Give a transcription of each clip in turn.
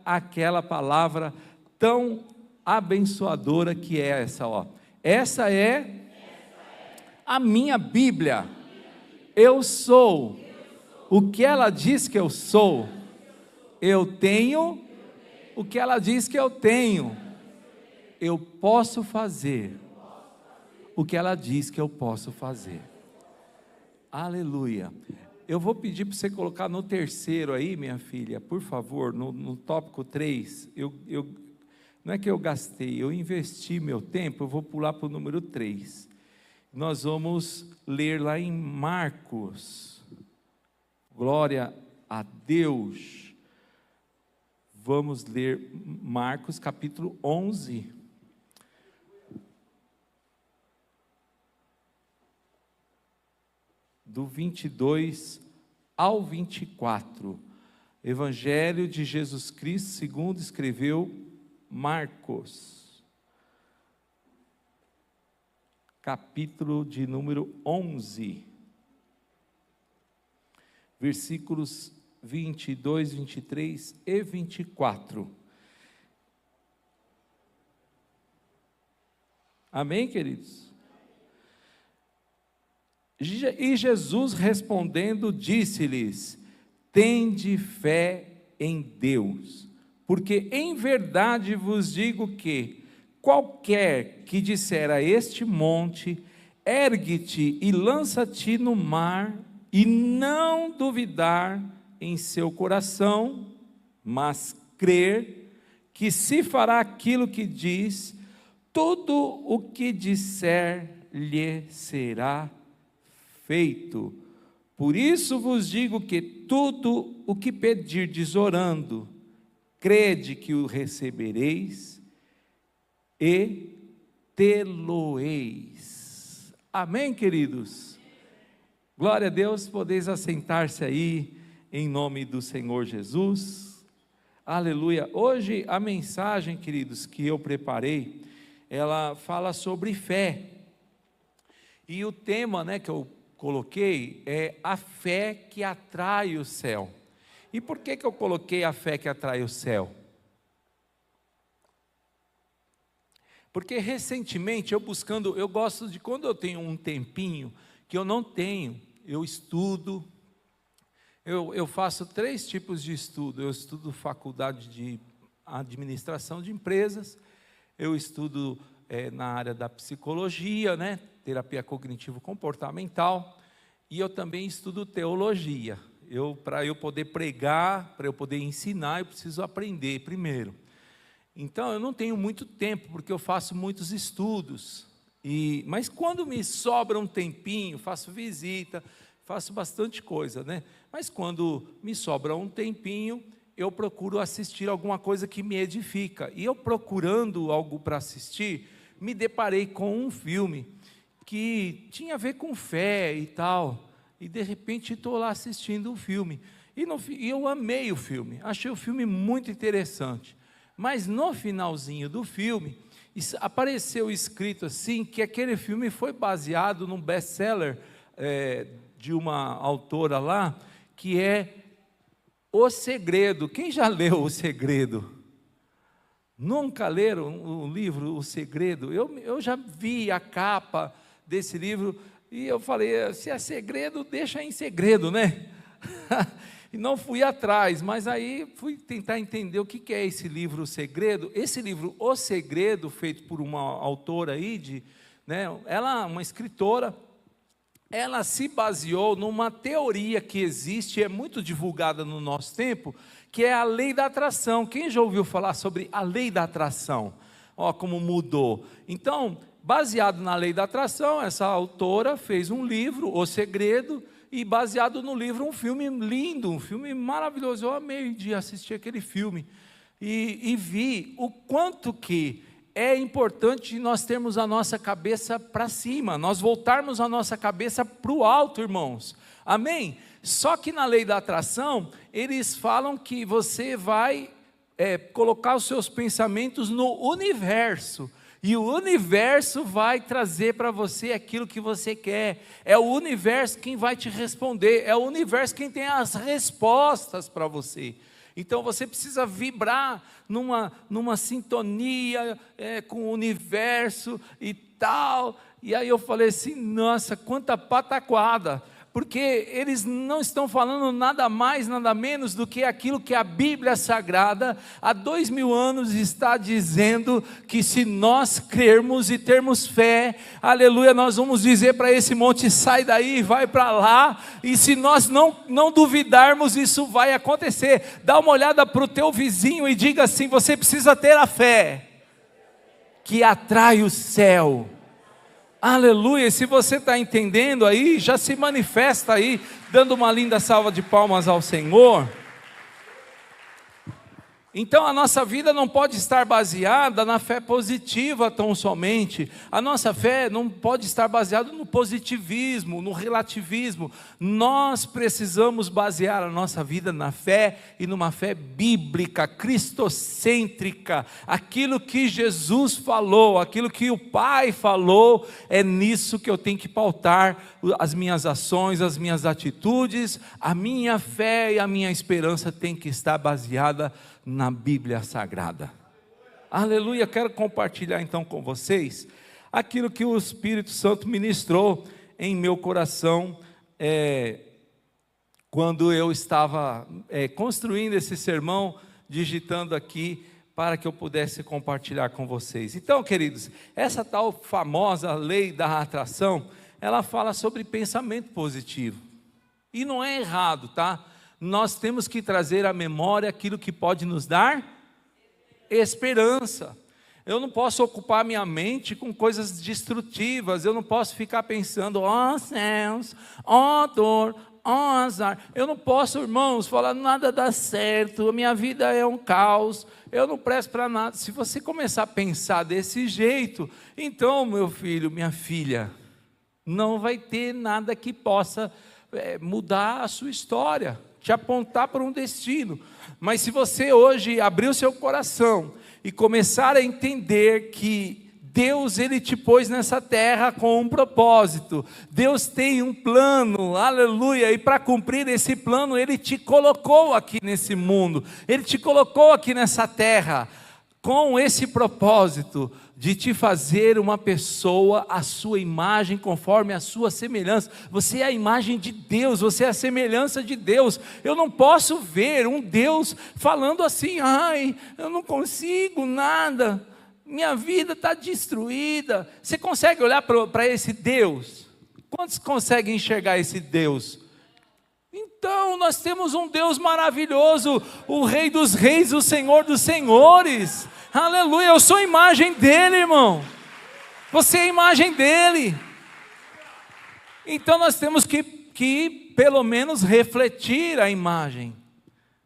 aquela palavra tão abençoadora que é essa, ó. Essa é a minha Bíblia. Eu sou o que ela diz que eu sou. Eu tenho o que ela diz que eu tenho. Eu posso fazer o que ela diz que eu posso fazer. Aleluia. Eu vou pedir para você colocar no terceiro aí, minha filha, por favor, no tópico 3. Não é que eu gastei, eu investi meu tempo, eu vou pular para o número 3. Nós vamos ler lá em Marcos. Glória a Deus. Vamos ler Marcos capítulo 11. Do 22 ao 24, Evangelho de Jesus Cristo segundo escreveu Marcos, capítulo de número 11, versículos 22, 23 e 24, amém, queridos? E Jesus respondendo disse-lhes: tende fé em Deus, porque em verdade vos digo que qualquer que disser a este monte, ergue-te e lança-te no mar, e não duvidar em seu coração, mas crer que se fará aquilo que diz, tudo o que disser lhe será feito. Por isso vos digo que tudo o que pedirdes orando, crede que o recebereis e tê-lo-eis. Amém, queridos? Glória a Deus, podeis assentar-se aí, em nome do Senhor Jesus. Aleluia. Hoje a mensagem, queridos, que eu preparei, ela fala sobre fé. E o tema, que eu coloquei é a fé que atrai o céu. E por que eu coloquei a fé que atrai o céu? Porque recentemente eu gosto de, quando eu tenho um tempinho que eu não tenho, eu estudo. Eu faço 3 tipos de estudo. Eu estudo faculdade de administração de empresas, eu estudo na área da psicologia, terapia cognitivo-comportamental, e eu também estudo teologia. Para eu poder pregar, para eu poder ensinar, eu preciso aprender primeiro. Então eu não tenho muito tempo, porque eu faço muitos estudos, mas quando me sobra um tempinho, faço visita, faço bastante coisa, mas quando me sobra um tempinho, eu procuro assistir alguma coisa que me edifica, e eu procurando algo para assistir, me deparei com um filme que tinha a ver com fé e tal, e de repente estou lá assistindo o filme, e eu amei o filme, achei o filme muito interessante, mas no finalzinho do filme, apareceu escrito assim, que aquele filme foi baseado num best-seller de uma autora lá, que é O Segredo. Quem já leu O Segredo? Nunca leram o livro O Segredo? Eu já vi a capa desse livro, e eu falei, se é segredo, deixa em segredo, E não fui atrás, mas aí fui tentar entender o que é esse livro O Segredo. Esse livro O Segredo, feito por uma autora aí, ela é uma escritora, ela se baseou numa teoria que existe, é muito divulgada no nosso tempo, que é a lei da atração. Quem já ouviu falar sobre a lei da atração? Como mudou. Então, baseado na lei da atração, essa autora fez um livro, O Segredo, e baseado no livro, um filme lindo, um filme maravilhoso. Eu amei de assistir aquele filme, e vi o quanto que é importante nós termos a nossa cabeça para cima, nós voltarmos a nossa cabeça para o alto, irmãos, amém? Só que na lei da atração, eles falam que você vai colocar os seus pensamentos no universo, e o universo vai trazer para você aquilo que você quer, é o universo quem vai te responder, é o universo quem tem as respostas para você. Então você precisa vibrar numa sintonia com o universo e tal. E aí eu falei assim, nossa, quanta pataquada, porque eles não estão falando nada mais, nada menos do que aquilo que a Bíblia Sagrada, há 2000 anos está dizendo, que se nós crermos e termos fé, aleluia, nós vamos dizer para esse monte, sai daí, vai para lá, e se nós não duvidarmos, isso vai acontecer. Dá uma olhada para o teu vizinho e diga assim, você precisa ter a fé, que atrai o céu. Aleluia, se você está entendendo aí, já se manifesta aí, dando uma linda salva de palmas ao Senhor. Então a nossa vida não pode estar baseada na fé positiva tão somente, a nossa fé não pode estar baseada no positivismo, no relativismo. Nós precisamos basear a nossa vida na fé e numa fé bíblica, cristocêntrica, aquilo que Jesus falou, aquilo que o Pai falou, é nisso que eu tenho que pautar as minhas ações, as minhas atitudes, a minha fé e a minha esperança tem que estar baseada na Bíblia Sagrada. Aleluia, quero compartilhar então com vocês aquilo que o Espírito Santo ministrou em meu coração quando eu estava construindo esse sermão, digitando aqui para que eu pudesse compartilhar com vocês. Então, queridos, essa tal famosa lei da atração, ela fala sobre pensamento positivo, e não é errado, tá? Nós temos que trazer à memória aquilo que pode nos dar esperança. Eu não posso ocupar minha mente com coisas destrutivas, eu não posso ficar pensando, ó céus, ó dor, ó azar. Eu não posso, irmãos, falar, nada dá certo, a minha vida é um caos, eu não presto para nada. Se você começar a pensar desse jeito, então, meu filho, minha filha, não vai ter nada que possa mudar a sua história, te apontar para um destino. Mas se você hoje abrir o seu coração e começar a entender que Deus, Ele te pôs nessa terra com um propósito, Deus tem um plano, aleluia, e para cumprir esse plano, Ele te colocou aqui nesse mundo, Ele te colocou aqui nessa terra, com esse propósito, de te fazer uma pessoa à sua imagem, conforme a sua semelhança. Você é a imagem de Deus, você é a semelhança de Deus. Eu não posso ver um Deus falando assim, ai, eu não consigo nada, minha vida está destruída. Você consegue olhar para esse Deus? Quantos conseguem enxergar esse Deus? Então nós temos um Deus maravilhoso, o Rei dos Reis, o Senhor dos Senhores. Aleluia, eu sou a imagem dele, irmão. Você é a imagem dele. Então nós temos que pelo menos refletir a imagem.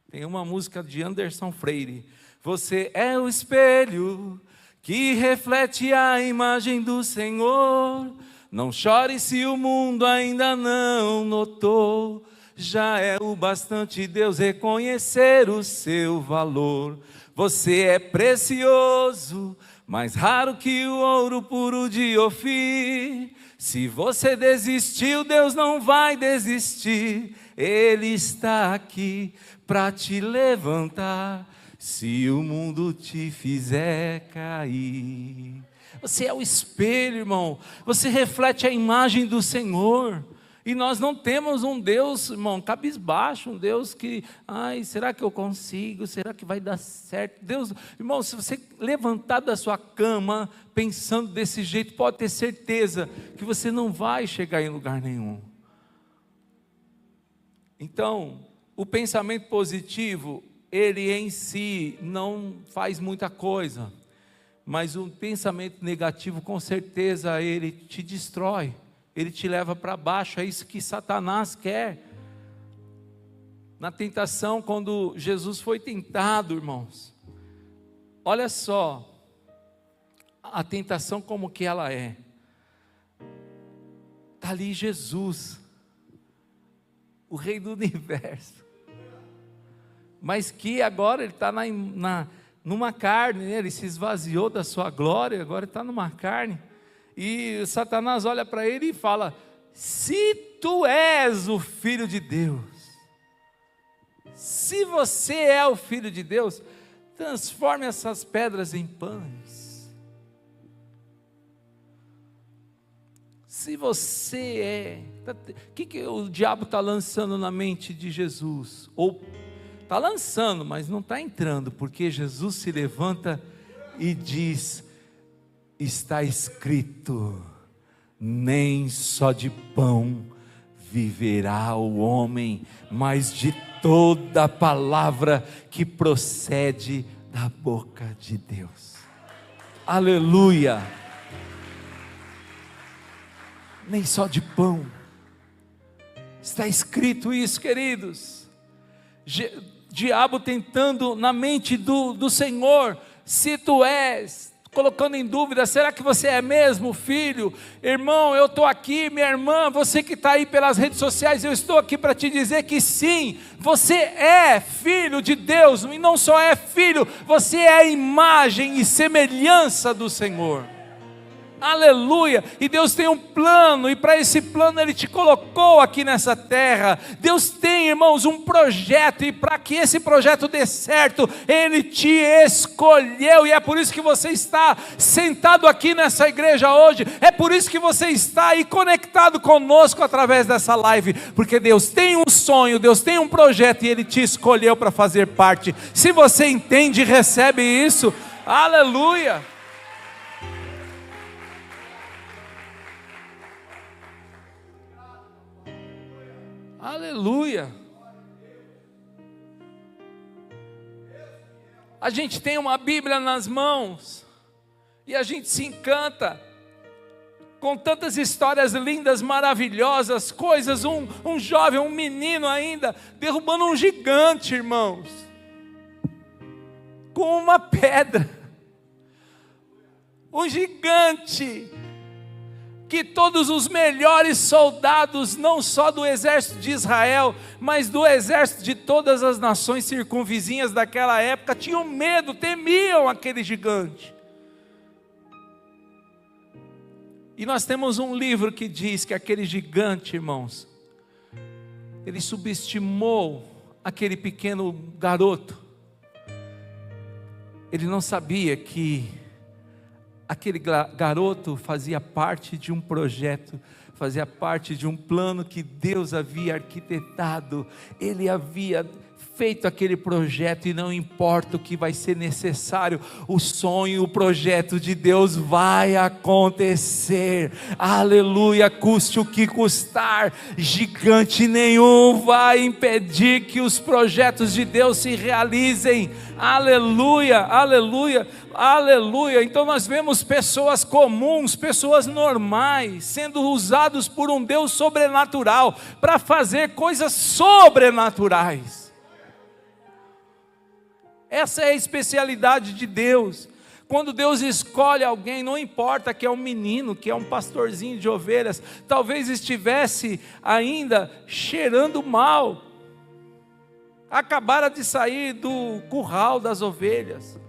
Tem uma música de Anderson Freire. Você é o espelho que reflete a imagem do Senhor. Não chore se o mundo ainda não notou. Já é o bastante Deus reconhecer o seu valor. Você é precioso, mais raro que o ouro puro de Ofir. Se você desistiu, Deus não vai desistir. Ele está aqui para te levantar, se o mundo te fizer cair. Você é o espelho, irmão. Você reflete a imagem do Senhor. E nós não temos um Deus, irmão, cabisbaixo, um Deus que, ai, será que eu consigo? Será que vai dar certo? Deus, irmão, se você levantar da sua cama pensando desse jeito, pode ter certeza que você não vai chegar em lugar nenhum. Então, o pensamento positivo, ele em si não faz muita coisa, mas o pensamento negativo, com certeza, ele te destrói. Ele te leva para baixo, é isso que Satanás quer. Na tentação, quando Jesus foi tentado, irmãos, olha só, a tentação como que ela é. Está ali Jesus, o Rei do Universo, mas que agora ele está numa carne, né? Ele se esvaziou da sua glória, agora está numa carne. E Satanás olha para ele e fala, se tu és o Filho de Deus, Se você é o Filho de Deus, transforme essas pedras em pães. Se você o que o diabo está lançando na mente de Jesus? Ou está lançando, mas não está entrando, porque Jesus se levanta e diz: está escrito, nem só de pão viverá o homem, mas de toda palavra que procede da boca de Deus. Aleluia! Nem só de pão. Está escrito isso, queridos. Diabo tentando na mente do Senhor, se tu és, colocando em dúvida, será que você é mesmo filho? Irmão, eu estou aqui, minha irmã, você que está aí pelas redes sociais, eu estou aqui para te dizer que sim, você é filho de Deus, e não só é filho, você é a imagem e semelhança do Senhor. Aleluia, e Deus tem um plano, e para esse plano Ele te colocou aqui nessa terra. Deus tem, irmãos, um projeto, e para que esse projeto dê certo, Ele te escolheu, e é por isso que você está sentado aqui nessa igreja hoje, é por isso que você está aí conectado conosco através dessa live, porque Deus tem um sonho, Deus tem um projeto, e Ele te escolheu para fazer parte. Se você entende e recebe isso, aleluia. Aleluia. A gente tem uma Bíblia nas mãos e a gente se encanta com tantas histórias lindas, maravilhosas, coisas, um jovem, um menino ainda, derrubando um gigante, irmãos, com uma pedra, um gigante, que todos os melhores soldados, não só do exército de Israel, mas do exército de todas as nações circunvizinhas daquela época, tinham medo, temiam aquele gigante. E nós temos um livro que diz que aquele gigante, irmãos, ele subestimou aquele pequeno garoto. Ele não sabia que aquele garoto fazia parte de um projeto, fazia parte de um plano que Deus havia arquitetado. Ele havia feito aquele projeto, e não importa o que vai ser necessário, o sonho, o projeto de Deus vai acontecer. Aleluia, custe o que custar, gigante nenhum vai impedir que os projetos de Deus se realizem. Aleluia, aleluia, aleluia. Então nós vemos pessoas comuns, pessoas normais, sendo usados por um Deus sobrenatural, para fazer coisas sobrenaturais. Essa é a especialidade de Deus. Quando Deus escolhe alguém, não importa que é um menino, que é um pastorzinho de ovelhas, talvez estivesse ainda cheirando mal, acabara de sair do curral das ovelhas.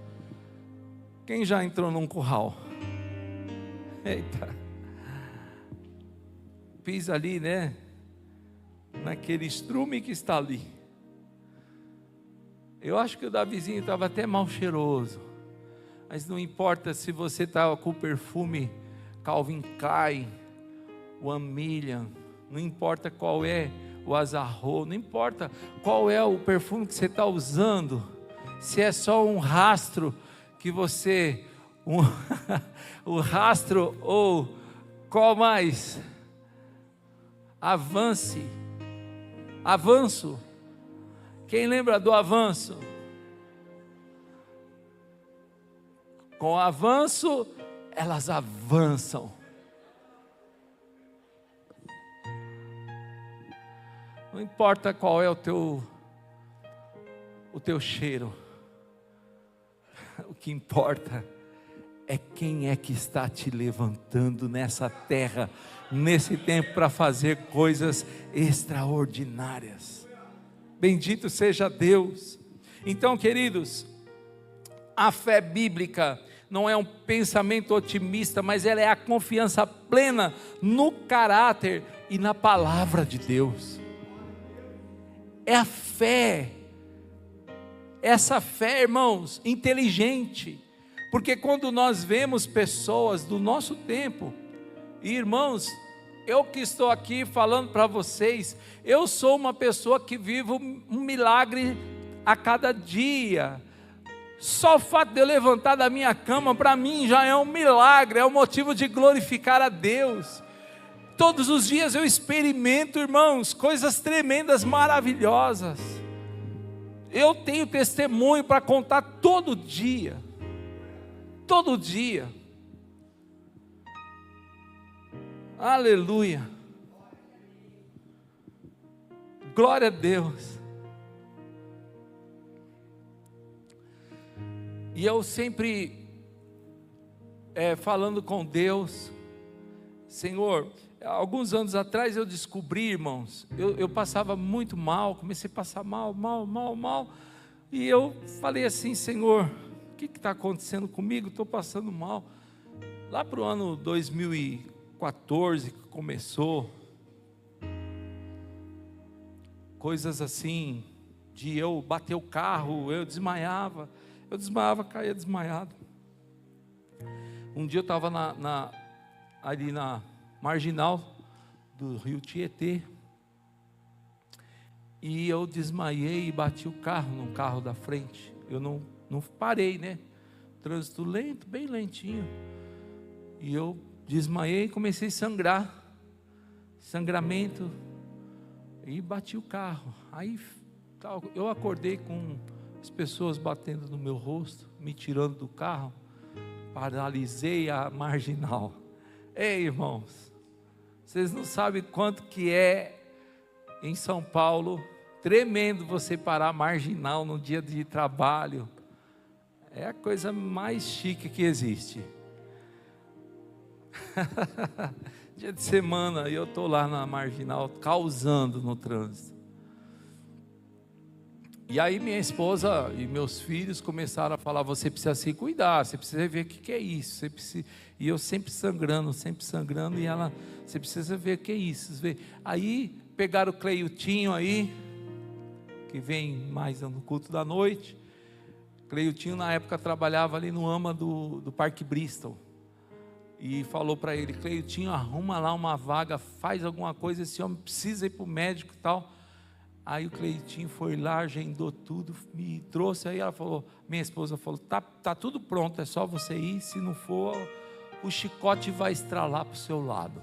Quem já entrou num curral? Eita, pisa ali, né? Naquele estrume que está ali. Eu acho que o Davizinho estava até mal cheiroso, mas não importa se você estava com o perfume Calvin Klein, o Amilian, não importa qual é o Azarro, não importa qual é o perfume que você está usando, se é só um rastro que você, o rastro, ou qual mais? Avanço. Quem lembra do avanço? Com o avanço, elas avançam. Não importa qual é o teu cheiro. O que importa é quem é que está te levantando nessa terra, nesse tempo, para fazer coisas extraordinárias. Bendito seja Deus. Então, queridos, a fé bíblica não é um pensamento otimista, mas ela é a confiança plena no caráter e na palavra de Deus. É a fé essa fé, irmãos, inteligente. Porque quando nós vemos pessoas do nosso tempo, e irmãos, eu que estou aqui falando para vocês, eu sou uma pessoa que vivo um milagre a cada dia. Só o fato de eu levantar da minha cama, para mim já é um milagre, é um motivo de glorificar a Deus. Todos os dias eu experimento, irmãos, coisas tremendas, maravilhosas. Eu tenho testemunho para contar todo dia. Todo dia. Aleluia. Glória a Deus. E eu sempre falando com Deus, Senhor, alguns anos atrás eu descobri, irmãos, eu passava muito mal, comecei a passar mal, e eu falei assim, Senhor, o que está acontecendo comigo? Estou passando mal. Lá para o ano 2014 que começou, coisas assim, de eu bater o carro, eu desmaiava, caía desmaiado. Um dia eu estava ali na marginal do rio Tietê, e eu desmaiei e bati o carro no carro da frente. Eu não parei, né? Trânsito lento, bem lentinho. E eu desmaiei e comecei a sangrar. Sangramento. E bati o carro. Aí eu acordei com as pessoas batendo no meu rosto, me tirando do carro. Paralisei a marginal. Ei, irmãos, vocês não sabem quanto que é em São Paulo, tremendo você parar a marginal no dia de trabalho. É a coisa mais chique que existe. Dia de semana, eu estou lá na marginal, causando no trânsito. E aí minha esposa e meus filhos começaram a falar, você precisa se cuidar, você precisa ver o que é isso. Você precisa... E eu sempre sangrando, e ela, você precisa ver o que é isso. Aí pegaram o Cleiutinho aí, que vem mais no culto da noite. Cleiutinho na época trabalhava ali no AMA do Parque Bristol. E falou para ele, Cleiutinho, arruma lá uma vaga, faz alguma coisa, esse homem precisa ir para o médico e tal. Aí o Cleitinho foi lá, agendou tudo, me trouxe. Aí ela falou, minha esposa falou, tá tudo pronto, é só você ir, se não for, o chicote vai estralar para o seu lado.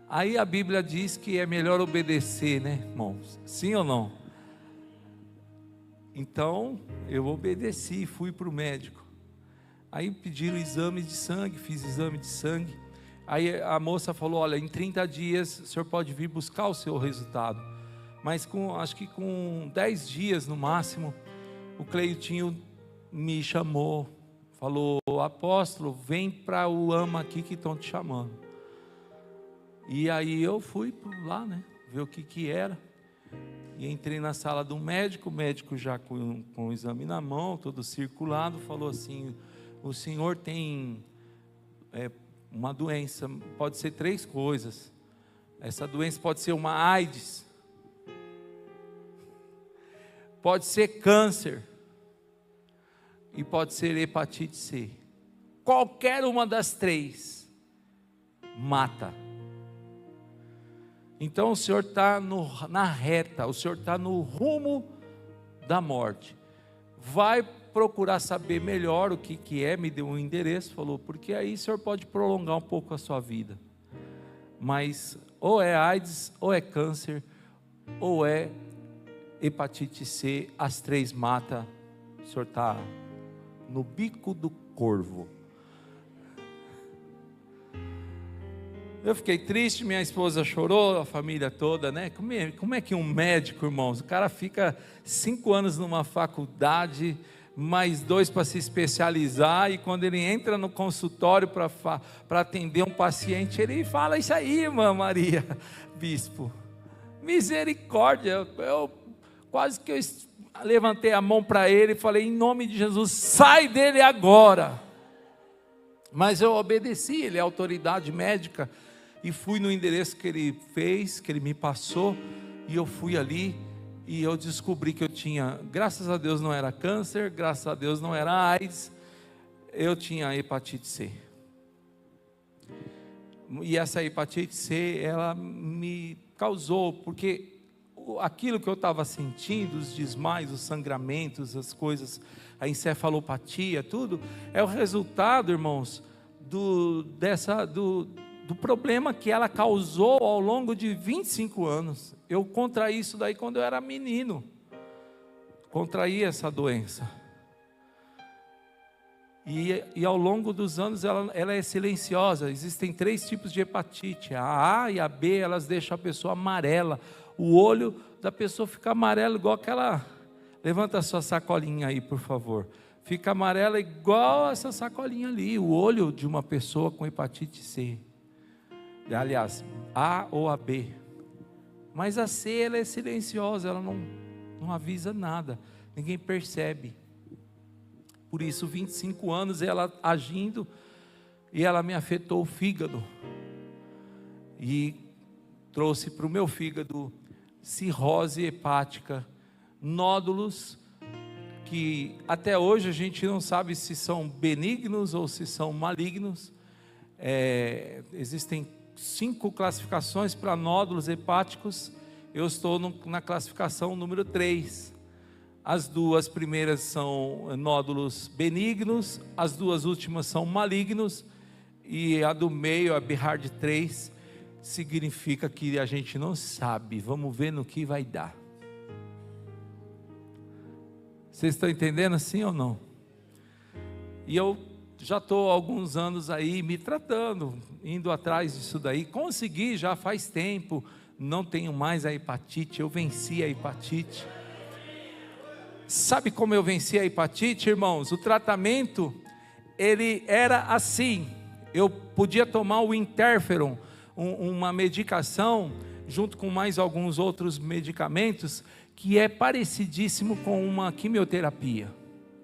Aí a Bíblia diz que é melhor obedecer, né, irmãos? Sim ou não? Então eu obedeci, fui para o médico. Aí pediram exame de sangue, fiz exame de sangue. Aí a moça falou, olha, em 30 dias o senhor pode vir buscar o seu resultado. Mas acho que com 10 dias no máximo, o Cleitinho me chamou, falou, apóstolo, vem para o AMA aqui que estão te chamando. E aí eu fui lá, né, ver o que era. E entrei na sala do médico, o médico já com o exame na mão, todo circulado, falou assim, o senhor tem uma doença, pode ser 3 coisas. Essa doença pode ser uma AIDS, pode ser câncer e pode ser hepatite C. Qualquer uma das 3 mata. Então o senhor está na reta, o senhor está no rumo da morte. Vai procurar saber melhor o que é, me deu um endereço, falou, porque aí o senhor pode prolongar um pouco a sua vida. Mas ou é AIDS, ou é câncer, ou é hepatite C, as 3 mata, o senhor está no bico do corvo. Eu fiquei triste, minha esposa chorou, a família toda, né? Como é que um médico, irmãos, o cara fica 5 anos numa faculdade, mais 2 para se especializar, e quando ele entra no consultório para atender um paciente, ele fala isso aí, irmã Maria, bispo, misericórdia. Eu quase que eu levantei a mão para ele e falei, em nome de Jesus, sai dele agora. Mas eu obedeci, ele é autoridade médica, e fui no endereço que ele fez, que ele me passou, e eu fui ali, e eu descobri que eu tinha, graças a Deus não era câncer, graças a Deus não era AIDS, eu tinha hepatite C. E essa hepatite C, ela me causou, porque aquilo que eu estava sentindo, os desmaios, os sangramentos, as coisas, a encefalopatia, tudo, é o resultado, irmãos, do problema que ela causou ao longo de 25 anos. Eu contraí isso daí quando eu era menino, contraí essa doença. E ao longo dos anos ela é silenciosa. Existem 3 tipos de hepatite. A A e a B, elas deixam a pessoa amarela. O olho da pessoa fica amarelo igual aquela... Levanta a sua sacolinha aí, por favor. Fica amarela igual essa sacolinha ali. O olho de uma pessoa com hepatite C. Aliás, A ou a B. Mas a C, ela é silenciosa. Ela não avisa nada. Ninguém percebe. Por isso, 25 anos ela agindo, e ela me afetou o fígado, e trouxe para o meu fígado cirrose hepática, nódulos, que até hoje a gente não sabe se são benignos ou se são malignos. Existem 5 classificações para nódulos hepáticos, eu estou na classificação número 3. As 2 primeiras são nódulos benignos, as 2 últimas são malignos, e a do meio, a BIHARD 3, significa que a gente não sabe, vamos ver no que vai dar. Vocês estão entendendo assim ou não? E eu já estou há alguns anos aí me tratando, indo atrás disso daí, consegui já faz tempo, não tenho mais a hepatite, eu venci a hepatite. Sabe como eu venci a hepatite, irmãos? O tratamento, ele era assim, eu podia tomar o interferon, uma medicação, junto com mais alguns outros medicamentos, que é parecidíssimo com uma quimioterapia.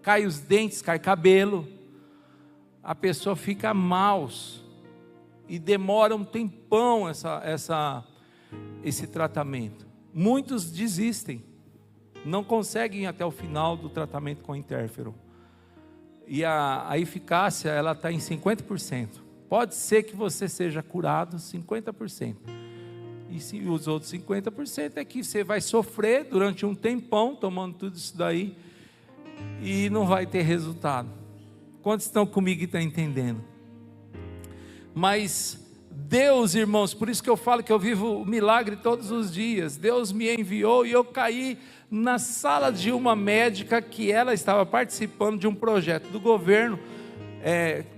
Cai os dentes, cai cabelo, a pessoa fica maus, e demora um tempão esse tratamento. Muitos desistem, não conseguem ir até o final do tratamento com interferon. E a eficácia, ela está em 50%. Pode ser que você seja curado 50%. E se os outros 50% é que você vai sofrer durante um tempão, tomando tudo isso daí, e não vai ter resultado. Quantos estão comigo e estão entendendo? Mas Deus, irmãos, por isso que eu falo que eu vivo o milagre todos os dias. Deus me enviou e eu caí na sala de uma médica que ela estava participando de um projeto do governo,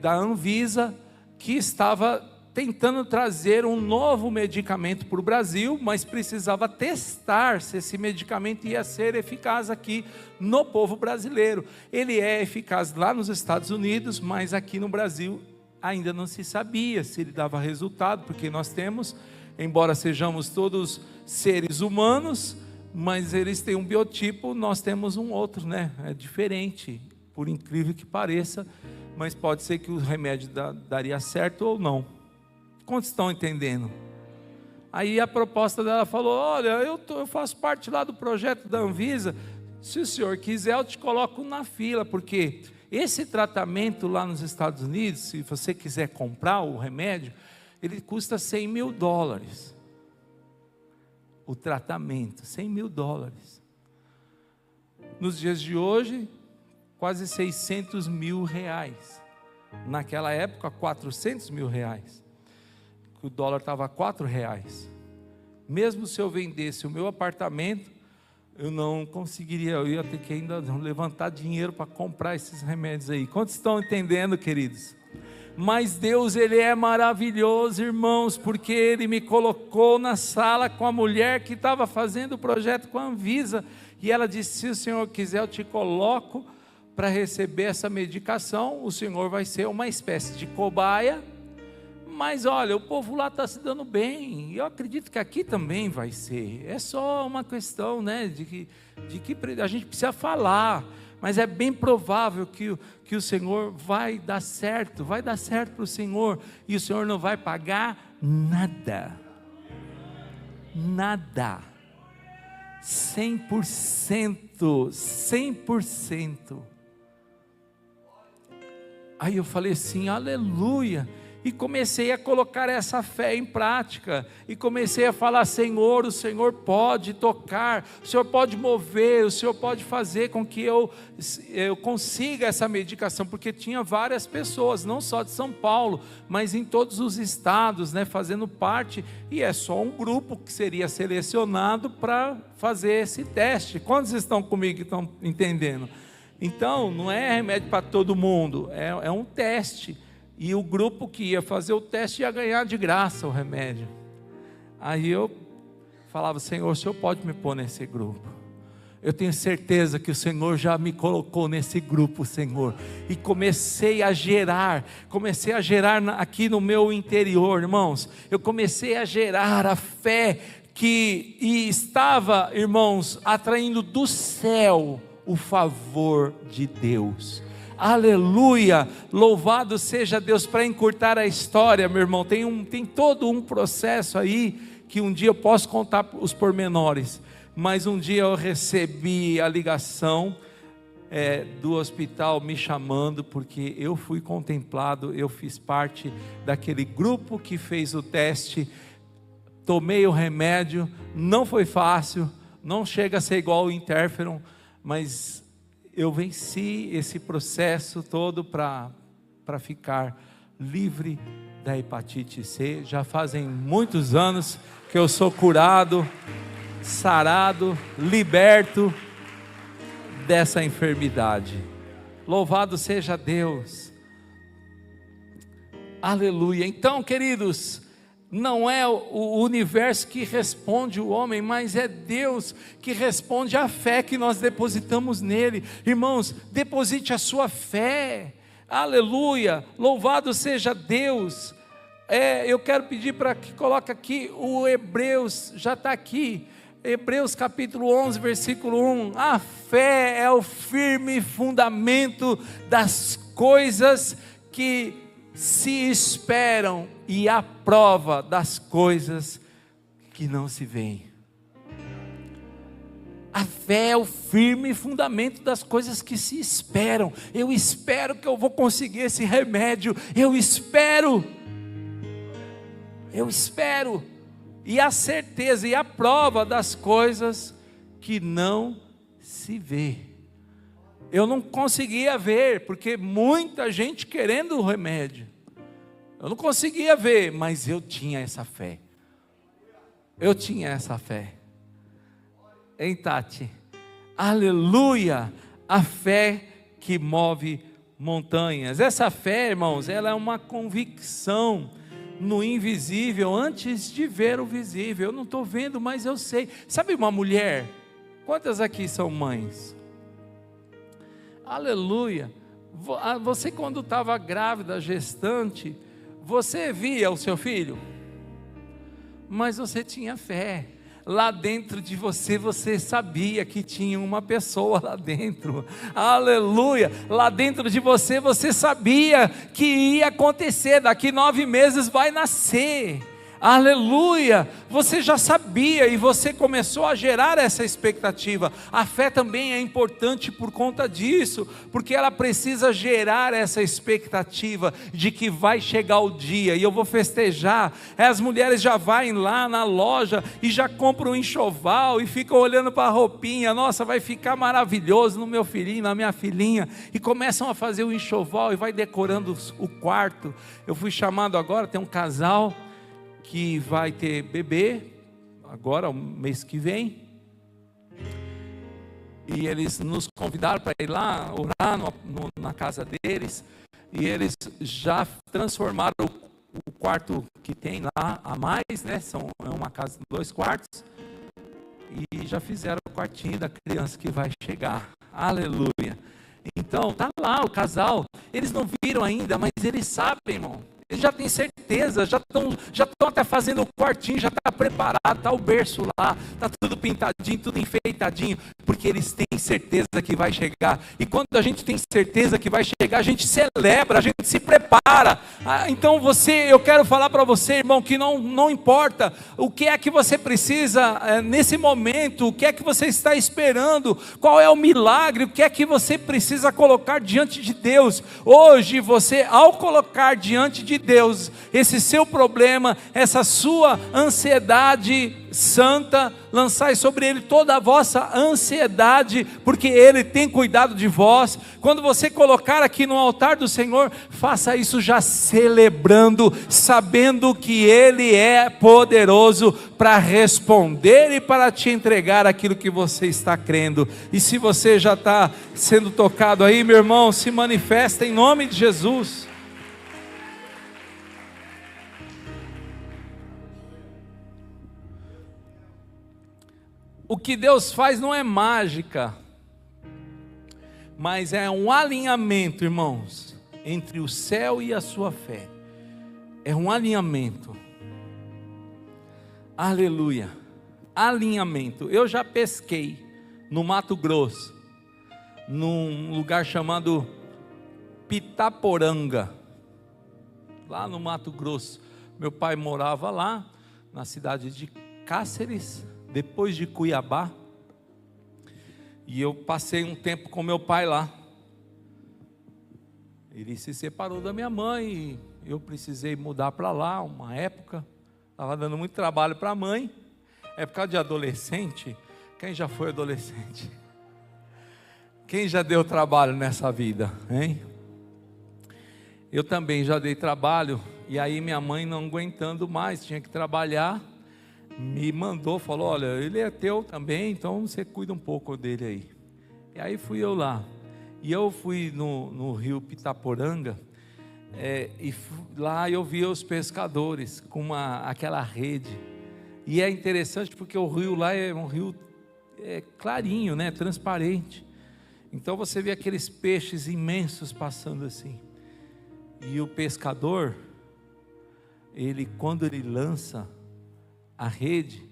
da Anvisa, que estava tentando trazer um novo medicamento para o Brasil, mas precisava testar se esse medicamento ia ser eficaz aqui no povo brasileiro. Ele é eficaz lá nos Estados Unidos, mas aqui no Brasil ainda não se sabia se ele dava resultado, porque nós temos, embora sejamos todos seres humanos, mas eles têm um biotipo, nós temos um outro, né? É diferente, por incrível que pareça, mas pode ser que o remédio daria certo ou não. Quantos estão entendendo? Aí a proposta dela falou: olha, eu faço parte lá do projeto da Anvisa, se o senhor quiser eu te coloco na fila, porque esse tratamento lá nos Estados Unidos, se você quiser comprar o remédio, ele custa $100 mil. O tratamento, $100 mil. Nos dias de hoje, quase R$600 mil. Naquela época, R$400 mil. O dólar estava a R$4. Mesmo se eu vendesse o meu apartamento, eu não conseguiria, eu ia ter que ainda levantar dinheiro para comprar esses remédios aí. Quantos estão entendendo, queridos? Mas Deus, Ele é maravilhoso, irmãos, porque Ele me colocou na sala com a mulher que estava fazendo o projeto com a Anvisa, e ela disse: se o senhor quiser eu te coloco para receber essa medicação, o senhor vai ser uma espécie de cobaia, mas olha, o povo lá está se dando bem, e eu acredito que aqui também vai ser, é só uma questão, né, de que a gente precisa falar, mas é bem provável que o Senhor vai dar certo para o Senhor, e o Senhor não vai pagar nada, 100%, 100%. Aí eu falei assim, aleluia, e comecei a colocar essa fé em prática, e comecei a falar, Senhor, o Senhor pode tocar, o Senhor pode mover, o Senhor pode fazer com que eu consiga essa medicação, porque tinha várias pessoas, não só de São Paulo, mas em todos os estados, né, fazendo parte, e é só um grupo que seria selecionado para fazer esse teste. Quantos estão comigo que estão entendendo? Então, não é remédio para todo mundo, é um teste. E o grupo que ia fazer o teste ia ganhar de graça o remédio. Aí eu falava, Senhor, o Senhor pode me pôr nesse grupo. Eu tenho certeza que o Senhor já me colocou nesse grupo, Senhor. E comecei a gerar aqui no meu interior, irmãos. Eu comecei a gerar a fé e estava, irmãos, atraindo do céu o favor de Deus. Aleluia, louvado seja Deus. Para encurtar a história, meu irmão, tem todo um processo aí, que um dia eu posso contar os pormenores, mas um dia eu recebi a ligação do hospital me chamando, porque eu fui contemplado, eu fiz parte daquele grupo que fez o teste, tomei o remédio, não foi fácil, não chega a ser igual o interferon, mas eu venci esse processo todo para ficar livre da hepatite C. Já fazem muitos anos que eu sou curado, sarado, liberto dessa enfermidade. Louvado seja Deus. Aleluia. Então, queridos, não é o universo que responde o homem, mas é Deus que responde à fé que nós depositamos nele. Irmãos, deposite a sua fé. Aleluia, louvado seja Deus. Eu quero pedir para que coloque aqui o Hebreus, já está aqui, Hebreus capítulo 11, versículo 1. A fé é o firme fundamento das coisas que se esperam e a prova das coisas que não se veem. A fé é o firme fundamento das coisas que se esperam. Eu espero que eu vou conseguir esse remédio. Eu espero. E a certeza e a prova das coisas que não se vê. Eu não conseguia ver, porque muita gente querendo o remédio. Eu não conseguia ver, mas eu tinha essa fé. Hein, Tati? Aleluia! A fé que move montanhas. Essa fé, irmãos, ela é uma convicção no invisível antes de ver o visível. Eu não estou vendo, mas eu sei. Sabe uma mulher? Quantas aqui são mães? Aleluia! Você, quando estava grávida, gestante, você via o seu filho, mas você tinha fé. Lá dentro de você, você sabia que tinha uma pessoa lá dentro. Aleluia! Lá dentro de você, você sabia que ia acontecer, daqui 9 meses vai nascer. Aleluia, você já sabia e você começou a gerar essa expectativa. A fé também é importante por conta disso, porque ela precisa gerar essa expectativa de que vai chegar o dia e eu vou festejar. As mulheres já vão lá na loja e já compram um enxoval e ficam olhando para a roupinha. Nossa, vai ficar maravilhoso no meu filhinho, na minha filhinha, e começam a fazer o enxoval e vai decorando o quarto. Eu fui chamado agora, tem um casal que vai ter bebê, agora, o mês que vem, e eles nos convidaram para ir lá, orar na casa deles, e eles já transformaram o quarto que tem lá a mais, né? É uma casa de 2 quartos, e já fizeram o quartinho da criança que vai chegar. Aleluia! Então, tá lá o casal, eles não viram ainda, mas eles sabem, irmão. Eles já têm certeza, já estão até fazendo o quartinho, já está preparado, está o berço lá, está tudo tudo pintadinho, tudo enfeitadinho, porque eles têm certeza que vai chegar. E quando a gente tem certeza que vai chegar, a gente celebra, a gente se prepara. Então eu quero falar para você, irmão, que não importa o que é que você precisa nesse momento, o que é que você está esperando, qual é o milagre, o que é que você precisa colocar diante de Deus. Hoje você, ao colocar diante de Deus esse seu problema, essa sua ansiedade santa, lançai sobre Ele toda a vossa ansiedade, porque Ele tem cuidado de vós. Quando você colocar aqui no altar do Senhor, faça isso já celebrando, sabendo que Ele é poderoso para responder e para te entregar aquilo que você está crendo. E se você já está sendo tocado aí, meu irmão, se manifesta em nome de Jesus. O que Deus faz não é mágica, mas é um alinhamento, irmãos, entre o céu e a sua fé. É um alinhamento. Aleluia. Alinhamento. Eu já pesquei no Mato Grosso, num lugar chamado Pitaporanga, lá no Mato Grosso. Meu pai morava lá, na cidade de Cáceres, depois de Cuiabá, e eu passei um tempo com meu pai lá. Ele se separou da minha mãe e eu precisei mudar para lá uma época. Estava dando muito trabalho para a mãe. Época de adolescente. Quem já foi adolescente? Quem já deu trabalho nessa vida, hein? Eu também já dei trabalho. E aí minha mãe, não aguentando mais, tinha que trabalhar, me mandou, falou: olha, ele é teu também, então você cuida um pouco dele aí. E aí fui eu lá. E eu fui no rio Pitaporanga, lá eu vi os pescadores com aquela rede. E é interessante porque o rio lá é um rio clarinho, né, transparente. Então você vê aqueles peixes imensos passando assim. E o pescador, quando ele lança a rede,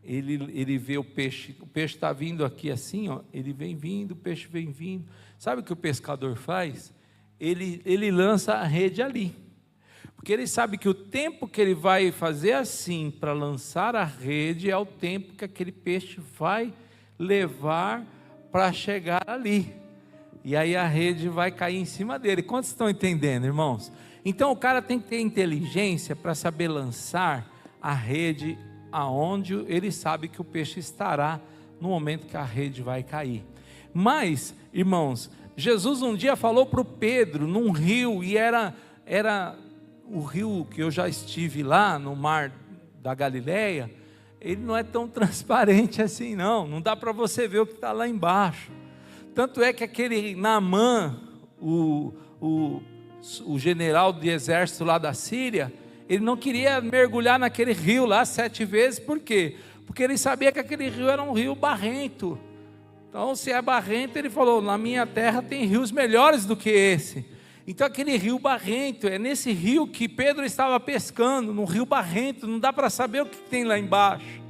ele vê o peixe está vindo aqui assim, ó, ele vem vindo, o peixe vem vindo. Sabe o que o pescador faz? Ele lança a rede ali, porque ele sabe que o tempo que ele vai fazer assim para lançar a rede é o tempo que aquele peixe vai levar para chegar ali, e aí a rede vai cair em cima dele. Quantos estão entendendo, irmãos? Então o cara tem que ter inteligência para saber lançar a rede aonde ele sabe que o peixe estará no momento que a rede vai cair. Mas, irmãos, Jesus um dia falou para o Pedro num rio, e era o rio que eu já estive lá no mar da Galileia. Ele não é tão transparente assim, não dá para você ver o que está lá embaixo. Tanto é que aquele Naamã, o general de exército lá da Síria, ele não queria mergulhar naquele rio lá 7 vezes. Por quê? Porque ele sabia que aquele rio era um rio barrento. Então, se é barrento, ele falou: na minha terra tem rios melhores do que esse. Então aquele rio barrento, é nesse rio que Pedro estava pescando, num rio barrento, não dá para saber o que tem lá embaixo.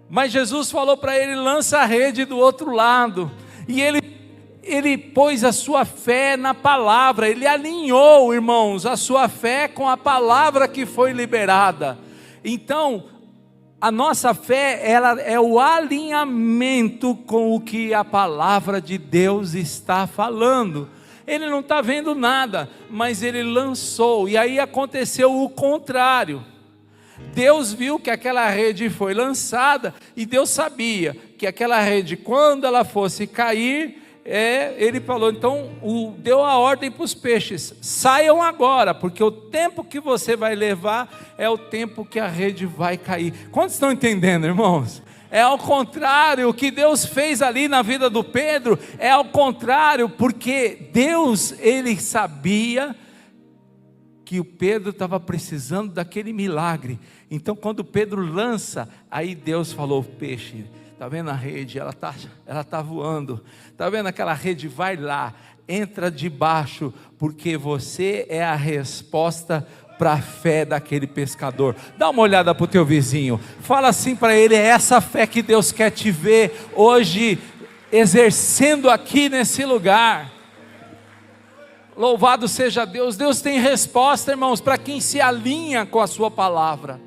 Mas Jesus falou para ele: lança a rede do outro lado. E ele pôs a sua fé na palavra, ele alinhou, irmãos, a sua fé com a palavra que foi liberada. Então, a nossa fé, ela é o alinhamento com o que a palavra de Deus está falando. Ele não está vendo nada, mas ele lançou, e aí aconteceu o contrário. Deus viu que aquela rede foi lançada, e Deus sabia que aquela rede, quando ela fosse cair, ele falou, então deu a ordem para os peixes: saiam agora, porque o tempo que você vai levar é o tempo que a rede vai cair. Quantos estão entendendo, irmãos? É ao contrário, o que Deus fez ali na vida do Pedro é ao contrário, porque Deus, ele sabia que o Pedro estava precisando daquele milagre. Então quando Pedro lança, aí Deus falou: peixe, está vendo a rede? Ela tá voando. Está vendo aquela rede? Vai lá, entra debaixo, porque você é a resposta para a fé daquele pescador. Dá uma olhada para o teu vizinho, fala assim para ele: é essa fé que Deus quer te ver hoje exercendo aqui nesse lugar. Louvado seja Deus. Deus tem resposta, irmãos, para quem se alinha com a sua palavra,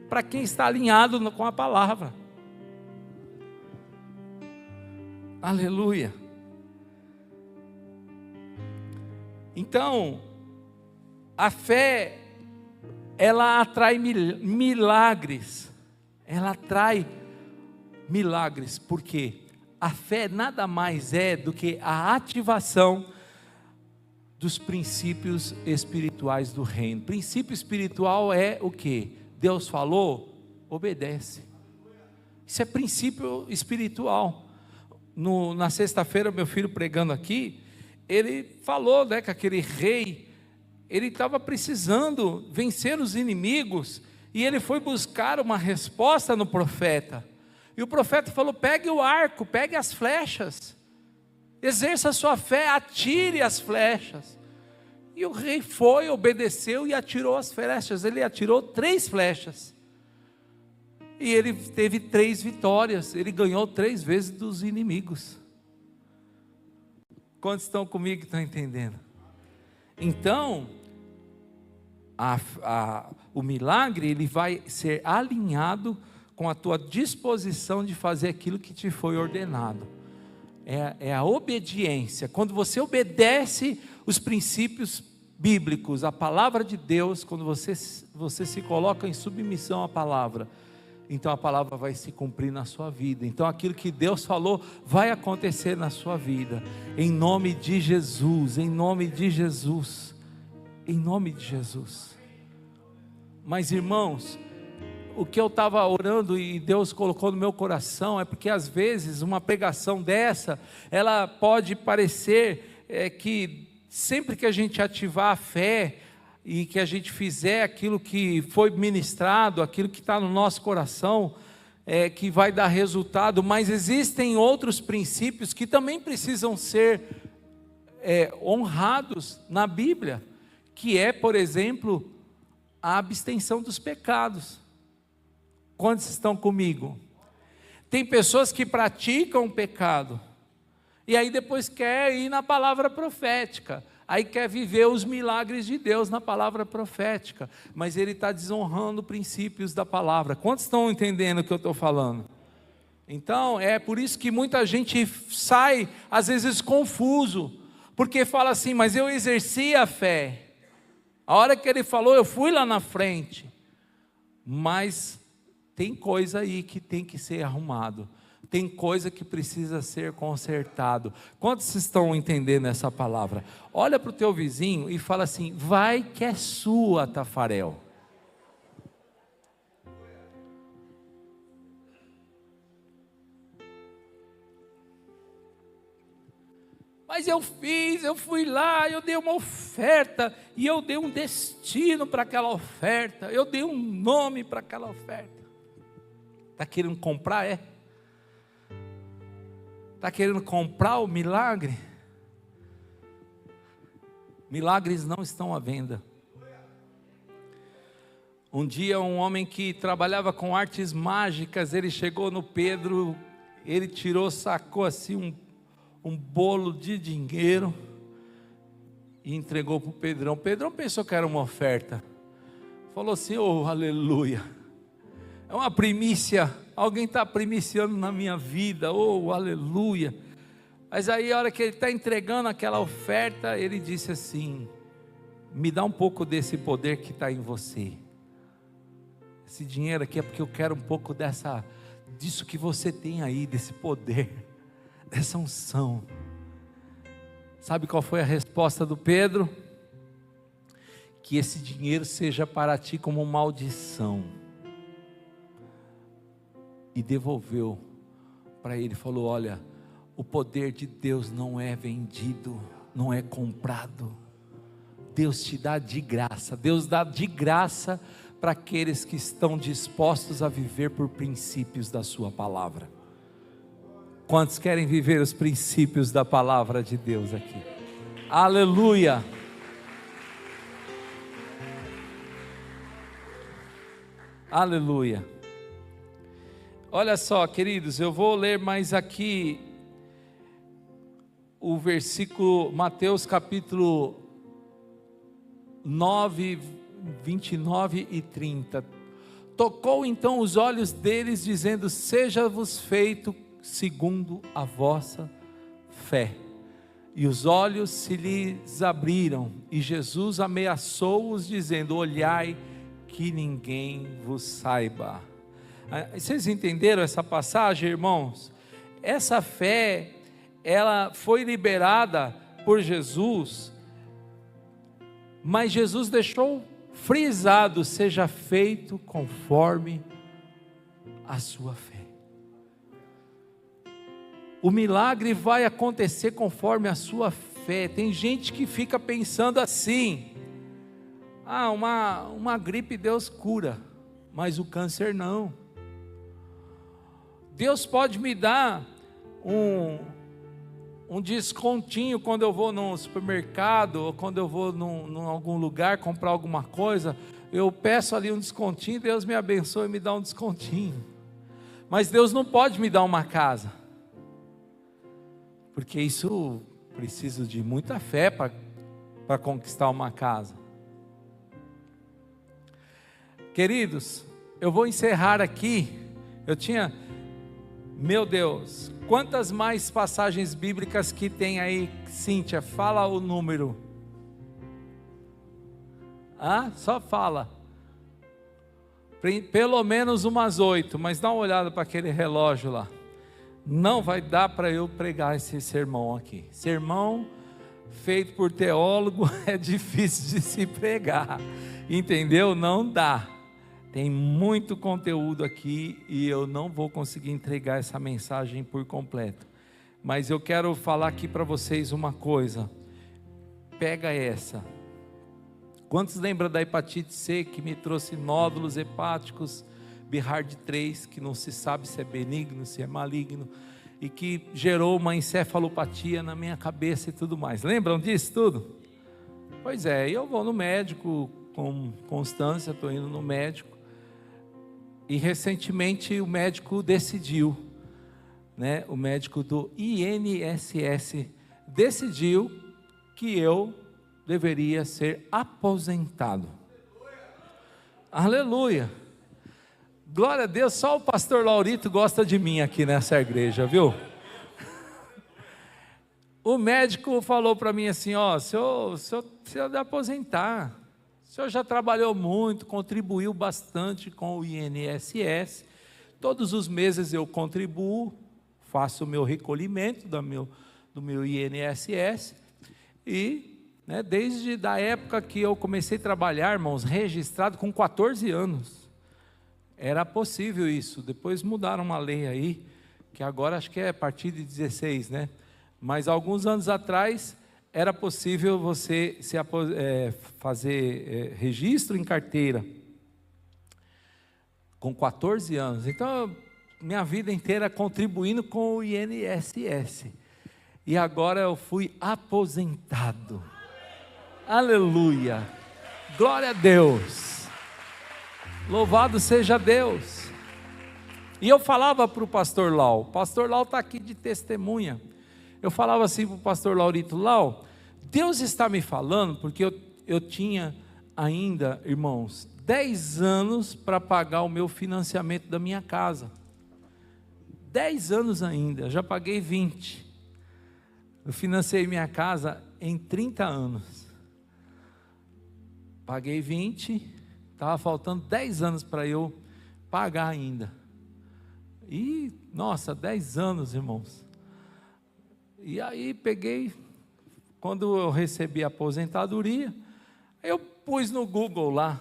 para quem está alinhado com a palavra. Aleluia. Então, a fé, ela atrai milagres. Ela atrai milagres, porque a fé nada mais é do que a ativação dos princípios espirituais do reino. Princípio espiritual é o que? Deus falou, obedece. Isso é princípio espiritual. Na sexta-feira, meu filho pregando aqui, ele falou, né, que aquele rei, ele estava precisando vencer os inimigos, e ele foi buscar uma resposta no profeta, e o profeta falou: pegue o arco, pegue as flechas, exerça a sua fé, atire as flechas. E o rei foi, obedeceu e atirou as flechas. Ele atirou 3 flechas, e ele teve 3 vitórias, ele ganhou 3 vezes dos inimigos. Quantos estão comigo, estão entendendo? Então, o milagre, ele vai ser alinhado com a tua disposição de fazer aquilo que te foi ordenado. É a obediência. Quando você obedece os princípios bíblicos, a palavra de Deus, quando você se coloca em submissão à palavra, então a palavra vai se cumprir na sua vida. Então aquilo que Deus falou vai acontecer na sua vida, em nome de Jesus, em nome de Jesus, em nome de Jesus. Mas irmãos, o que eu estava orando e Deus colocou no meu coração, é porque às vezes uma pregação dessa, ela pode parecer que sempre que a gente ativar a fé, e que a gente fizer aquilo que foi ministrado, aquilo que está no nosso coração, que vai dar resultado. Mas existem outros princípios que também precisam ser honrados na Bíblia, que é, por exemplo, a abstenção dos pecados. Quantos estão comigo? Tem pessoas que praticam o pecado, e aí depois quer ir na palavra profética, aí quer viver os milagres de Deus na palavra profética, mas ele está desonrando princípios da palavra. Quantos estão entendendo o que eu estou falando? Então, é por isso que muita gente sai, às vezes, confuso, porque fala assim: mas eu exerci a fé, a hora que ele falou, eu fui lá na frente, mas tem coisa aí que tem que ser arrumado, tem coisa que precisa ser consertado. Quantos estão entendendo essa palavra? Olha para o teu vizinho e fala assim: vai que é sua, Tafarel. Mas eu fui lá, eu dei uma oferta, e eu dei um destino para aquela oferta, eu dei um nome para aquela oferta. Está querendo comprar, Está querendo comprar o milagre? Milagres não estão à venda. Um dia um homem que trabalhava com artes mágicas, ele chegou no Pedro, ele sacou assim um bolo de dinheiro e entregou para o Pedrão. O Pedrão pensou que era uma oferta, falou assim: oh, aleluia, é uma primícia, alguém está primiciando na minha vida, oh, aleluia. Mas aí a hora que ele está entregando aquela oferta, ele disse assim: me dá um pouco desse poder que está em você, esse dinheiro aqui é porque eu quero um pouco disso que você tem aí, desse poder, dessa unção. Sabe qual foi a resposta do Pedro? Que esse dinheiro seja para ti como maldição. E devolveu para ele, falou: olha, o poder de Deus não é vendido, não é comprado. Deus te dá de graça, Deus dá de graça para aqueles que estão dispostos a viver por princípios da sua palavra. Quantos querem viver os princípios da palavra de Deus aqui? Aleluia! Aleluia! Olha só, queridos, eu vou ler mais aqui o versículo, Mateus capítulo 9, 29 e 30. Tocou então os olhos deles, dizendo: seja-vos feito segundo a vossa fé. E os olhos se lhes abriram, e Jesus ameaçou-os, dizendo: olhai que ninguém vos saiba. Vocês entenderam essa passagem, irmãos? Essa fé, ela foi liberada por Jesus, mas Jesus deixou frisado: seja feito conforme a sua fé. O milagre vai acontecer conforme a sua fé. Tem gente que fica pensando assim: uma gripe Deus cura, mas o câncer não. Deus pode me dar um descontinho quando eu vou no supermercado, ou quando eu vou em algum lugar comprar alguma coisa, eu peço ali um descontinho, Deus me abençoa e me dá um descontinho. Mas Deus não pode me dar uma casa, porque isso preciso de muita fé para conquistar uma casa. Queridos, eu vou encerrar aqui. Meu Deus, quantas mais passagens bíblicas que tem aí, Cíntia? Fala o número. Só fala. Pelo menos umas 8, mas dá uma olhada para aquele relógio lá. Não vai dar para eu pregar esse sermão aqui. Sermão feito por teólogo é difícil de se pregar, entendeu? Não dá. Tem muito conteúdo aqui e eu não vou conseguir entregar essa mensagem por completo. Mas eu quero falar aqui para vocês uma coisa. Pega essa. Quantos lembram da hepatite C que me trouxe nódulos hepáticos, BIHARD 3, que não se sabe se é benigno, se é maligno, e que gerou uma encefalopatia na minha cabeça e tudo mais? Lembram disso tudo? Pois é, eu vou no médico com constância, estou indo no médico. E recentemente o médico decidiu, o médico do INSS decidiu que eu deveria ser aposentado. Aleluia! Glória a Deus, só o pastor Laurito gosta de mim aqui nessa igreja, viu? O médico falou para mim assim: o senhor precisa de aposentar. O senhor já trabalhou muito, contribuiu bastante com o INSS. Todos os meses eu contribuo, faço o meu recolhimento do meu INSS. E desde a época que eu comecei a trabalhar, irmãos, registrado com 14 anos. Era possível isso. Depois mudaram uma lei aí, que agora acho que é a partir de 16, Mas alguns anos atrás era possível você fazer registro em carteira com 14 anos. Então, minha vida inteira contribuindo com o INSS. E agora eu fui aposentado. Aleluia! Glória a Deus! Louvado seja Deus! E eu falava para o pastor Lau está aqui de testemunha. Eu falava assim para o pastor Laurito: Lau, Deus está me falando, porque eu tinha ainda, irmãos, 10 anos para pagar o meu financiamento da minha casa. 10 anos ainda, já paguei 20. Eu financei minha casa em 30 anos. Paguei 20, estava faltando 10 anos para eu pagar ainda. E, nossa, 10 anos, irmãos. E aí peguei, quando eu recebi a aposentadoria, eu pus no Google lá.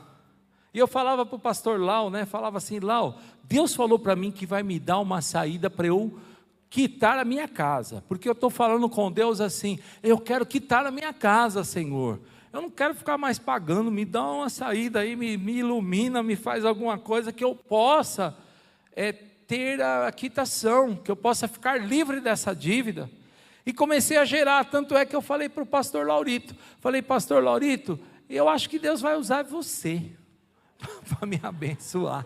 E eu falava para o pastor Lau, falava assim: Lau, Deus falou para mim que vai me dar uma saída para eu quitar a minha casa. Porque eu estou falando com Deus assim: eu quero quitar a minha casa, Senhor. Eu não quero ficar mais pagando, me dá uma saída aí, me ilumina, me faz alguma coisa que eu possa ter a quitação, que eu possa ficar livre dessa dívida. E comecei a gerar, tanto é que eu falei para o pastor Laurito, falei, pastor Laurito, eu acho que Deus vai usar você para me abençoar.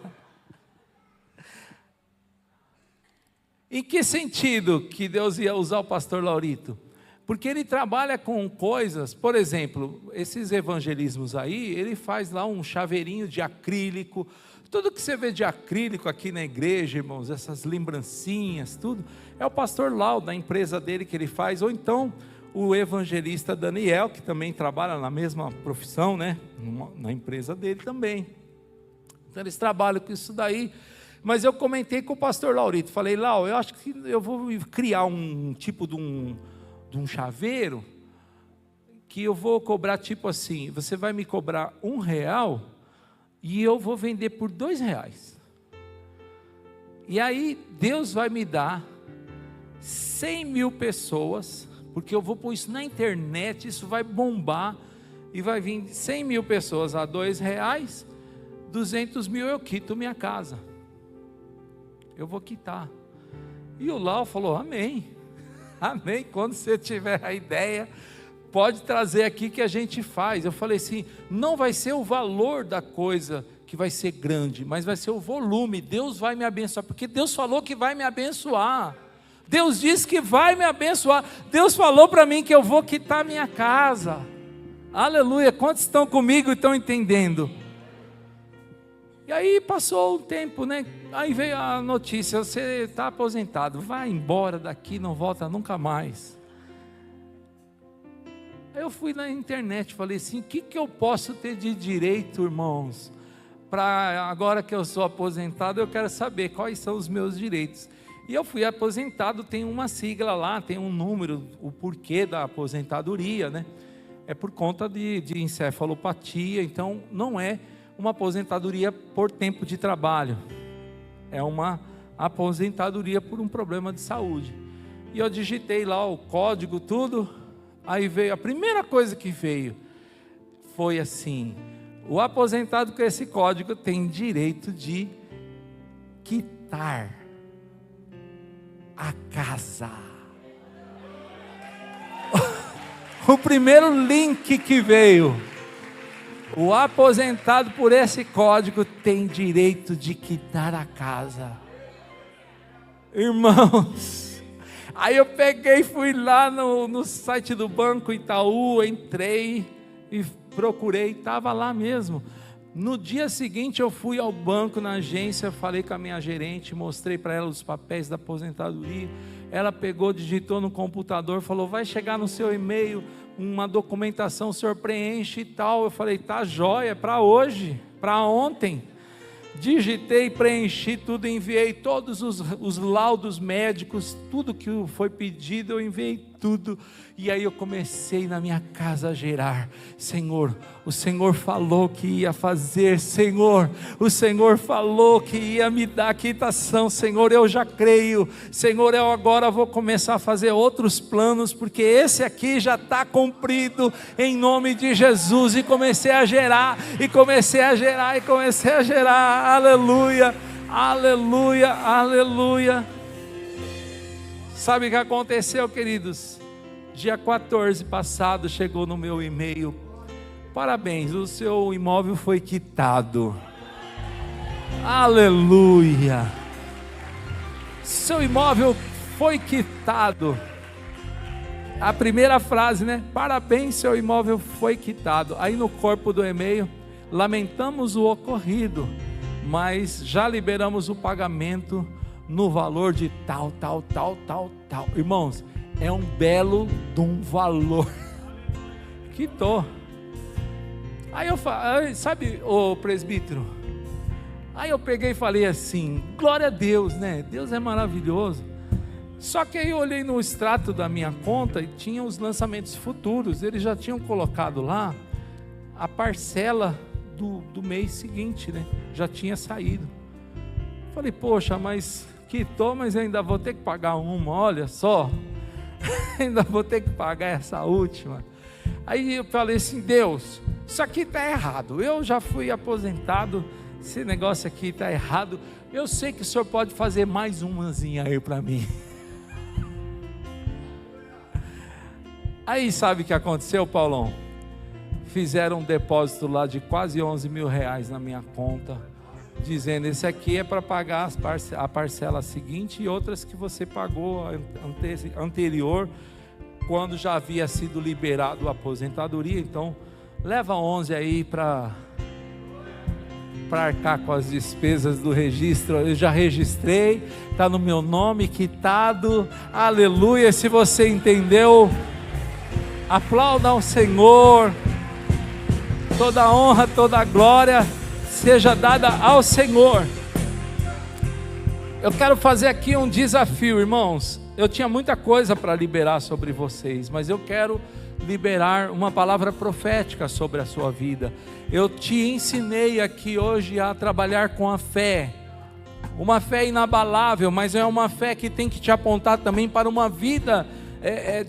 Em que sentido que Deus ia usar o pastor Laurito? Porque ele trabalha com coisas, por exemplo, esses evangelismos aí, ele faz lá um chaveirinho de acrílico, tudo que você vê de acrílico aqui na igreja, irmãos, essas lembrancinhas, tudo, é o pastor Lau, da empresa dele que ele faz, ou então o evangelista Daniel, que também trabalha na mesma profissão, né, na empresa dele também. Então eles trabalham com isso daí. Mas eu comentei com o pastor Laurito, falei, Lau, eu acho que eu vou criar um tipo de um chaveiro, que eu vou cobrar tipo assim, você vai me cobrar R$1, e eu vou vender por R$2. E aí Deus vai me dar 100 mil pessoas, porque eu vou pôr isso na internet, isso vai bombar, e vai vir 100 mil pessoas a R$2, 200 mil eu quito minha casa. Eu vou quitar. E o Lau falou, amém, amém, quando você tiver a ideia, pode trazer aqui que a gente faz. Eu falei assim, não vai ser o valor da coisa que vai ser grande, mas vai ser o volume. Deus vai me abençoar, porque Deus falou que vai me abençoar, Deus disse que vai me abençoar, Deus falou para mim que eu vou quitar minha casa, aleluia. Quantos estão comigo e estão entendendo? E aí passou um tempo, né? Aí veio a notícia, você está aposentado, vai embora daqui, não volta nunca mais. Aí eu fui na internet, falei assim, o que eu posso ter de direito, irmãos? Para agora que eu sou aposentado, eu quero saber quais são os meus direitos. E eu fui aposentado, tem uma sigla lá, tem um número, o porquê da aposentadoria, né? É por conta de encefalopatia, então não é uma aposentadoria por tempo de trabalho, é uma aposentadoria por um problema de saúde. E eu digitei lá o código, tudo, aí veio, a primeira coisa que veio, foi assim, o aposentado com esse código tem direito de quitar a casa. O primeiro link que veio, o aposentado por esse código tem direito de quitar a casa. Irmãos, aí eu peguei, fui lá no site do Banco Itaú, entrei e procurei, estava lá mesmo. No dia seguinte eu fui ao banco, na agência, falei com a minha gerente, mostrei para ela os papéis da aposentadoria. Ela pegou, digitou no computador, falou, vai chegar no seu e-mail uma documentação, o senhor preenche e tal. Eu falei, tá jóia, para hoje, para ontem. Digitei, preenchi tudo, enviei todos os laudos médicos, tudo que foi pedido, eu enviei tudo. E aí eu comecei na minha casa a gerar. Senhor, o Senhor falou que ia fazer, Senhor, o Senhor falou que ia me dar a quitação, Senhor, eu já creio, Senhor, eu agora vou começar a fazer outros planos, porque esse aqui já está cumprido, em nome de Jesus. E comecei a gerar, e comecei a gerar, e comecei a gerar, aleluia, aleluia, aleluia. Sabe o que aconteceu, queridos? Dia 14 passado chegou no meu e-mail, parabéns, o seu imóvel foi quitado. Aleluia, seu imóvel foi quitado. A primeira frase, né? Parabéns, seu imóvel foi quitado. Aí no corpo do e-mail, lamentamos o ocorrido, mas já liberamos o pagamento no valor de tal. Irmãos, é um belo de um valor. Quitou. Aí eu falei, sabe, ô presbítero, aí eu peguei e falei assim, glória a Deus, né? Deus é maravilhoso. Só que aí eu olhei no extrato da minha conta e tinha os lançamentos futuros. Eles já tinham colocado lá a parcela do mês seguinte, né? Já tinha saído. Falei, poxa, mas quitou, mas eu ainda vou ter que pagar uma, olha só. Ainda vou ter que pagar essa última. Aí eu falei assim, Deus, isso aqui está errado. Eu já fui aposentado, esse negócio aqui está errado. eu sei que o senhor pode fazer mais umazinha aí para mim. Aí sabe o que aconteceu, Paulão? Fizeram um depósito lá de quase 11 mil reais na minha conta, dizendo, esse aqui é para pagar a parcela seguinte e outras que você pagou anterior, quando já havia sido liberado a aposentadoria. Então leva 11 aí para arcar com as despesas do registro. Eu já registrei, está no meu nome, quitado, aleluia. Se você entendeu, aplauda ao Senhor. Toda a honra, toda a glória seja dada ao Senhor. Eu quero fazer aqui um desafio, irmãos. Eu tinha muita coisa para liberar sobre vocês, mas eu quero liberar uma palavra profética sobre a sua vida. Eu te ensinei aqui hoje a trabalhar com a fé, uma fé inabalável, mas é uma fé que tem que te apontar também para uma vida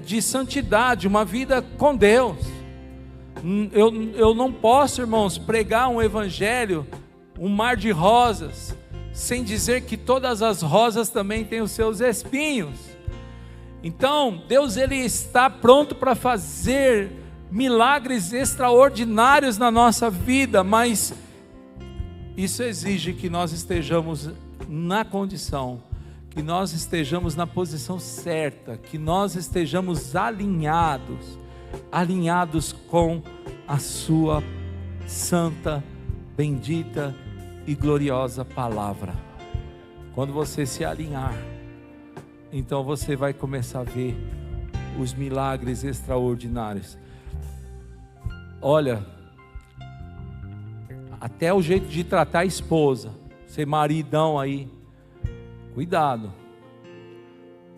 de santidade, uma vida com Deus. Eu não posso, irmãos, pregar um evangelho, um mar de rosas, sem dizer que todas as rosas também têm os seus espinhos. Então, Deus, Ele está pronto para fazer milagres extraordinários na nossa vida, mas isso exige que nós estejamos na condição, que nós estejamos na posição certa, que nós estejamos alinhados com a sua santa, bendita e gloriosa palavra. Quando você se alinhar, então você vai começar a ver os milagres extraordinários. Olha, até o jeito de tratar a esposa, ser maridão aí, cuidado,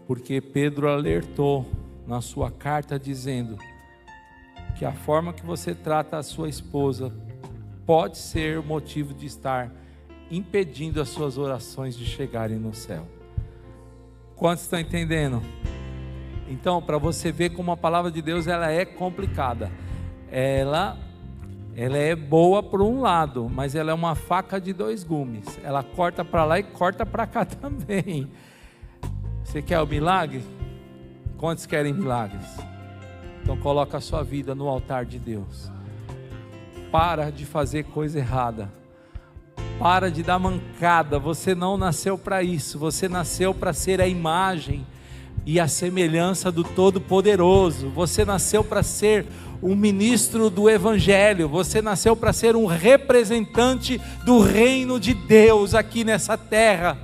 porque Pedro alertou na sua carta dizendo que a forma que você trata a sua esposa pode ser motivo de estar impedindo as suas orações de chegarem no céu. Quantos estão entendendo? Então, para você ver como a palavra de Deus ela é complicada, ela é boa por um lado, mas ela é uma faca de dois gumes. Ela corta para lá e corta para cá também. Você quer o milagre? Quantos querem milagres? Então coloca a sua vida no altar de Deus. Para de fazer coisa errada. Para de dar mancada. Você não nasceu para isso. Você nasceu para ser a imagem e a semelhança do Todo-Poderoso. Você nasceu para ser um ministro do Evangelho. Você nasceu para ser um representante do reino de Deus aqui nessa terra.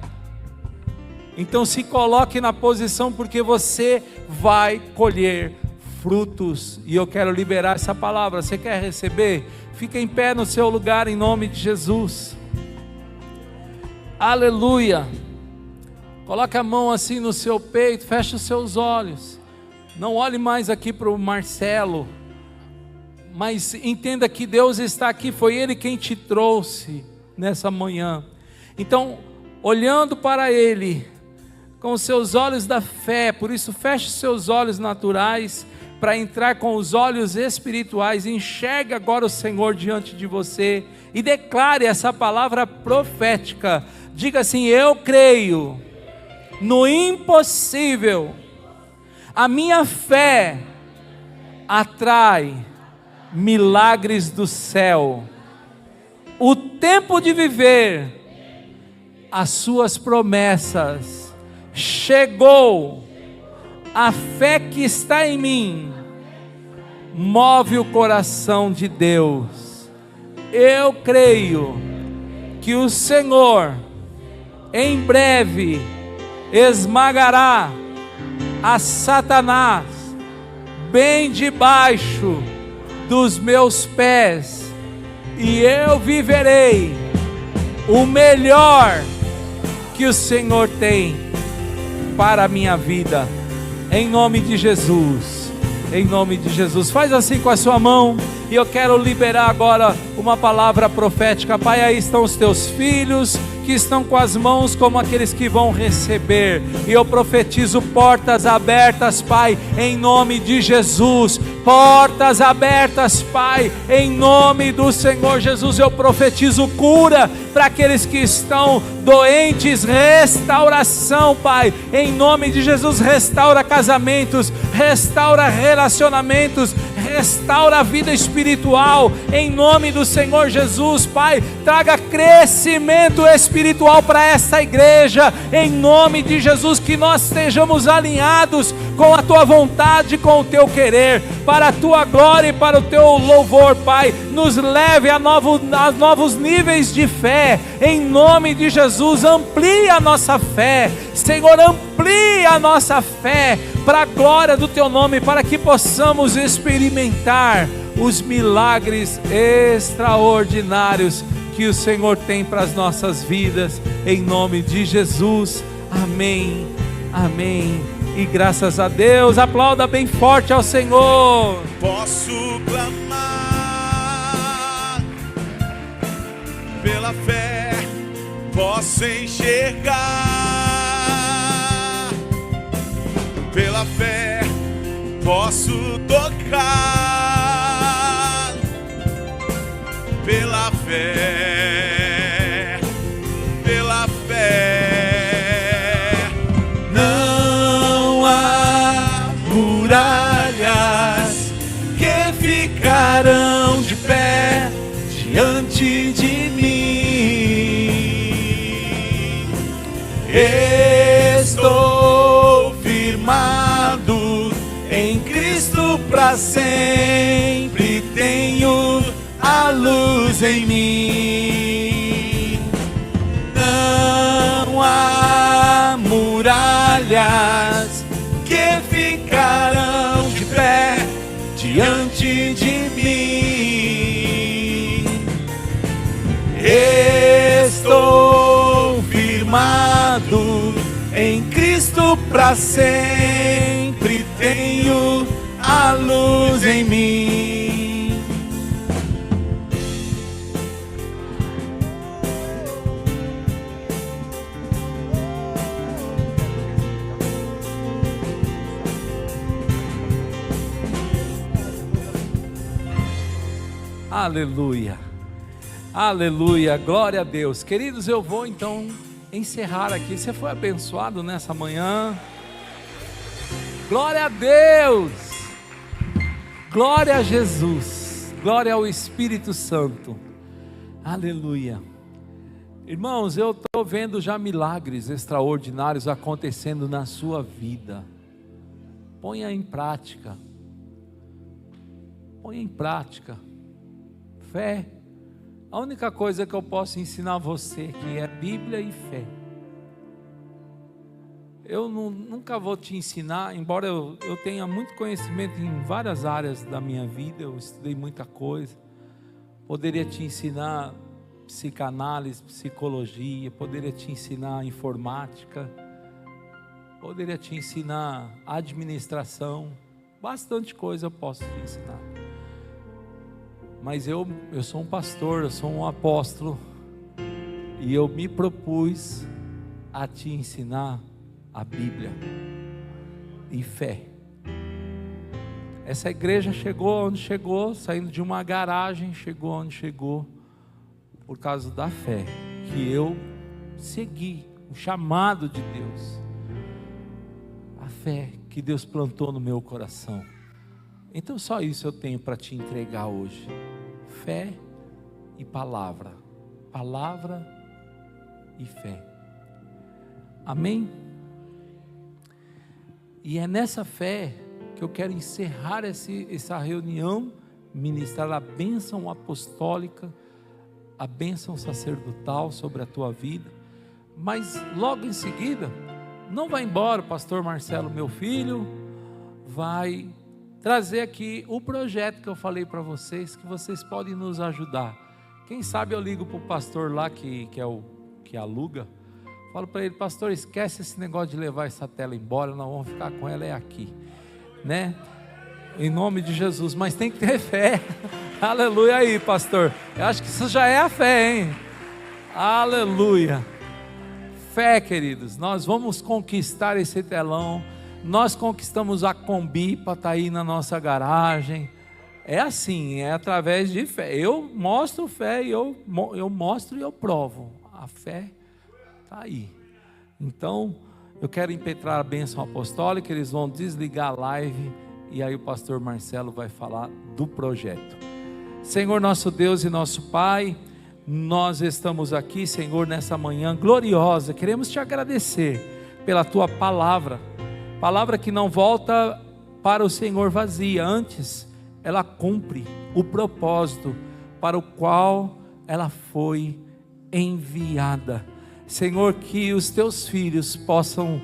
Então se coloque na posição, porque você vai colher frutos. E eu quero liberar essa palavra. Você quer receber? Fica em pé no seu lugar em nome de Jesus. Aleluia. Coloque a mão assim no seu peito, feche os seus olhos. Não olhe mais aqui para o Marcelo, mas entenda que Deus está aqui. Foi Ele quem te trouxe nessa manhã. Então, olhando para Ele com os seus olhos da fé, por isso feche os seus olhos naturais para entrar com os olhos espirituais. Enxergue agora o Senhor diante de você e declare essa palavra profética. Diga assim: eu creio no impossível. A minha fé atrai milagres do céu. O tempo de viver as suas promessas chegou. A fé que está em mim move o coração de Deus. Eu creio que o Senhor em breve esmagará a Satanás bem debaixo dos meus pés, e eu viverei o melhor que o Senhor tem para a minha vida. Em nome de Jesus, em nome de Jesus. Faz assim com a sua mão, e eu quero liberar agora uma palavra profética. Pai, aí estão os teus filhos que que estão com as mãos como aqueles que vão receber. E eu profetizo portas abertas, Pai, em nome de Jesus. Portas abertas, Pai, em nome do Senhor Jesus. Eu profetizo cura para aqueles que estão doentes, restauração, Pai, em nome de Jesus. Restaura casamentos, restaura relacionamentos, restaura a vida espiritual, em nome do Senhor Jesus, Pai. Traga crescimento espiritual para essa igreja, em nome de Jesus, que nós estejamos alinhados com a Tua vontade, com o Teu querer, para a Tua glória e para o Teu louvor, Pai. Nos leve a novos níveis de fé, em nome de Jesus. Amplie a nossa fé, Senhor, amplie a nossa fé, para a glória do Teu nome, para que possamos experimentar os milagres extraordinários que o Senhor tem para as nossas vidas, em nome de Jesus. Amém, amém, e graças a Deus. Aplauda bem forte ao Senhor. Posso clamar pela fé, posso enxergar pela fé, posso tocar pela fé, pela fé. Não há muralhas que ficarão de pé diante de mim. Estou firmado em Cristo para sempre, tenho a luz em mim. Não há muralhas que ficarão de pé diante de mim. Estou firmado em Cristo para sempre, tenho a luz em mim. Aleluia, aleluia, glória a Deus. Queridos, eu vou então encerrar aqui. Você foi abençoado nessa manhã? Glória a Deus, glória a Jesus, glória ao Espírito Santo, aleluia. Irmãos, eu estou vendo já milagres extraordinários acontecendo na sua vida. Ponha em prática, ponha em prática. Fé, a única coisa que eu posso ensinar a você aqui é Bíblia e fé. Eu nunca vou te ensinar, embora eu tenha muito conhecimento em várias áreas da minha vida, eu estudei muita coisa, poderia te ensinar psicanálise, psicologia, poderia te ensinar informática, poderia te ensinar administração, bastante coisa eu posso te ensinar. Mas eu sou um pastor, eu sou um apóstolo, e eu me propus a te ensinar a Bíblia e fé. Essa igreja chegou onde chegou, saindo de uma garagem, chegou onde chegou, por causa da fé, que eu segui, o chamado de Deus, a fé que Deus plantou no meu coração. Então só isso eu tenho para te entregar hoje: fé e palavra, palavra e fé. Amém? E é nessa fé que eu quero encerrar essa reunião, ministrar a bênção apostólica, a bênção sacerdotal sobre a tua vida. Mas logo em seguida, não vai embora, pastor Marcelo, meu filho, vai trazer aqui o projeto que eu falei para vocês, que vocês podem nos ajudar. Quem sabe eu ligo para o pastor lá que aluga, falo para ele: pastor, esquece esse negócio de levar essa tela embora, nós vamos ficar com ela aqui, né? Em nome de Jesus. Mas tem que ter fé. Aleluia aí, pastor. Eu acho que isso já é a fé, hein? Aleluia. fé, queridos, nós vamos conquistar esse telão. Nós conquistamos a Kombi para estar aí na nossa garagem. É assim, é através de fé. Eu mostro fé, eu mostro e eu provo. A fé está aí. Então, eu quero impetrar a bênção apostólica. Eles vão desligar a live e aí o pastor Marcelo vai falar do projeto. Senhor nosso Deus e nosso Pai, nós estamos aqui, Senhor, nessa manhã gloriosa. Queremos te agradecer pela tua palavra que não volta para o Senhor vazia, antes ela cumpre o propósito para o qual ela foi enviada. Senhor, que os teus filhos possam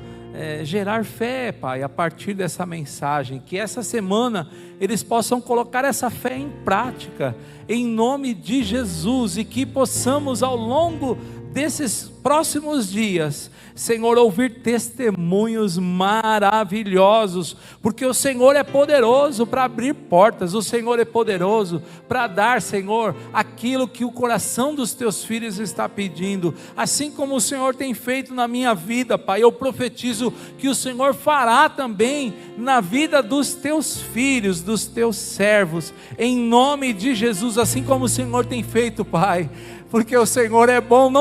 gerar fé, Pai, a partir dessa mensagem, que essa semana eles possam colocar essa fé em prática, em nome de Jesus, e que possamos ao longo desses próximos dias, Senhor, ouvir testemunhos maravilhosos, porque o Senhor é poderoso para abrir portas, o Senhor é poderoso para dar, Senhor, aquilo que o coração dos teus filhos está pedindo, assim como o Senhor tem feito na minha vida, Pai. Eu profetizo que o Senhor fará também na vida dos teus filhos, dos teus servos, em nome de Jesus, assim como o Senhor tem feito, Pai, porque o Senhor é bom, não